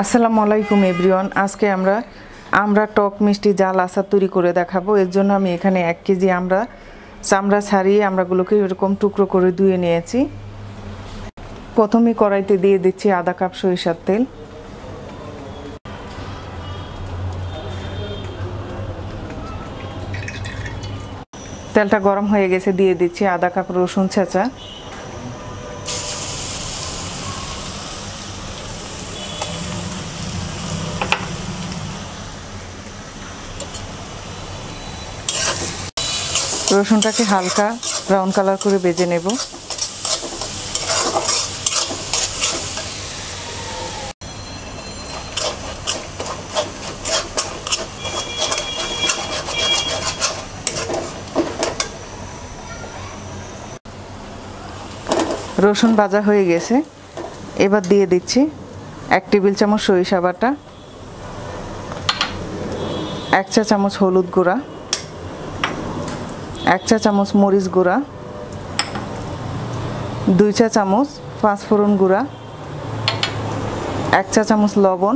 আসসালামু আলাইকুম এভরিওয়ান। আজকে আমরা টক মিষ্টি জাল আচার তৈরি করে দেখাবো। এর জন্য আমি এখানে 1 কেজি চামড়া ছাড়িয়ে আমড়াগুলোকে এরকম টুকরো করে ধুয়ে নিয়েছি। প্রথমে কড়াইতে দিয়ে দিচ্ছি আধা কাপ সরিষার তেল। তেলটা গরম হয়ে গেছে, দিয়ে দিচ্ছি আধা কাপ রসুন ছেঁচা, রসুনটাকে হালকা ব্রাউন কালার করে ভেজে নেব। রসুন ভাজা হয়ে গেছে, এবার দিয়ে দিচ্ছি 1 টেবিল চামচ সরিষা বাটা, 1 চা চামচ হলুদ গুঁড়া, 1 চা চামচ মরিচ গুঁড়া, 2 চা চামচ পাঁচফোড়ন গুঁড়া, 1 চা চামচ লবণ।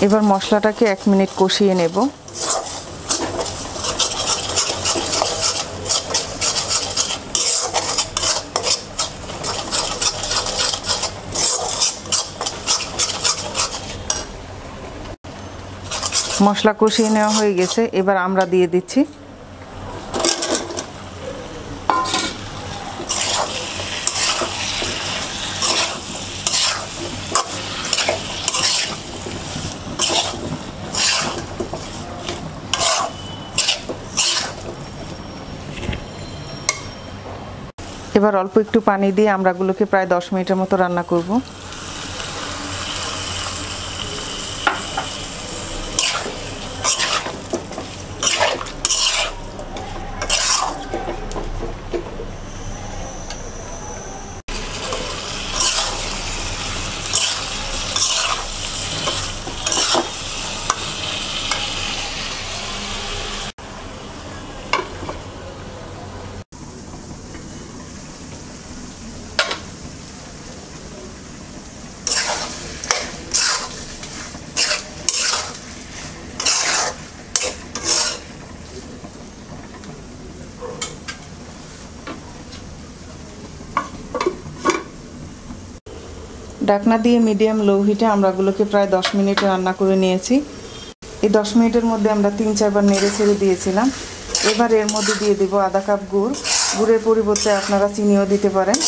এবার মশলাটাকে 1 মিনিট কষিয়ে নেব। মশলা কষিয়ে নেওয়া হয়ে গেছে, এবার আমরা দিয়ে দিচ্ছি। এবার অল্প একটু পানি দিয়ে আমড়াগুলোকে প্রায় 10 মিনিটের মতো রান্না করব। ঢাকনা দিয়ে মিডিয়াম লো হিটে আমড়াগুলোকে প্রায় 10 মিনিট রান্না করে নিয়েছি। এই 10 মিনিটের মধ্যে আমরা 3-4 বার নেড়ে ছেড়ে দিয়েছিলাম। এবার এর মধ্যে দিয়ে দেব আধা কাপ গুড়। গুড়ের পরিবর্তে আপনারা চিনিও দিতে পারেন।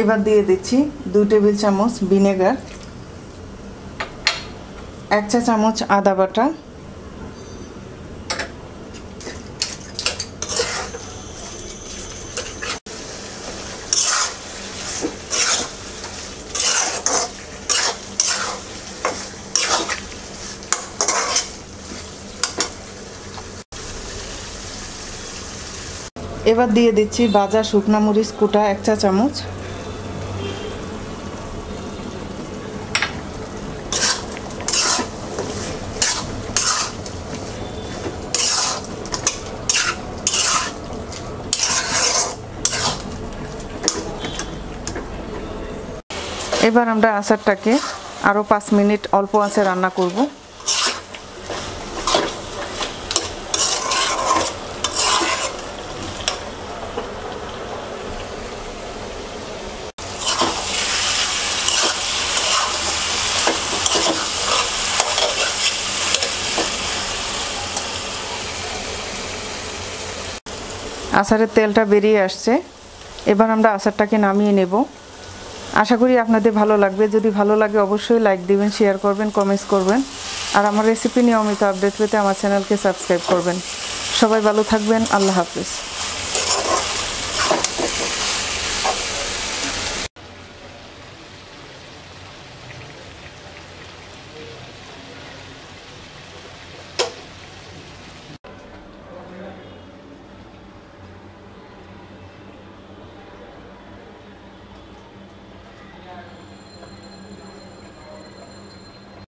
এবার দিয়ে দিচ্ছি 2 টেবিল চামচ ভিনেগার, 1 চা চামচ আদা বাটা, এবার দিয়ে দিচ্ছি ভাজা শুকনা মরিচ কুটা 1 চা চামচ, এবার আমরা আচারটাকে আরও 5 মিনিট অল্প আঁচে রান্না করব। আচারের তেলটা বেরিয়ে আসছে, এবার আমরা আচারটাকে নামিয়ে নেব। আশা করি আপনাদের ভালো লাগবে। যদি ভালো লাগে অবশ্যই লাইক দিবেন, শেয়ার করবেন, কমেন্টস করবেন। আর আমার রেসিপি নিয়মিত আপডেট পেতে আমার চ্যানেলকে সাবস্ক্রাইব করবেন। সবাই ভালো থাকবেন। আল্লাহ হাফেজ।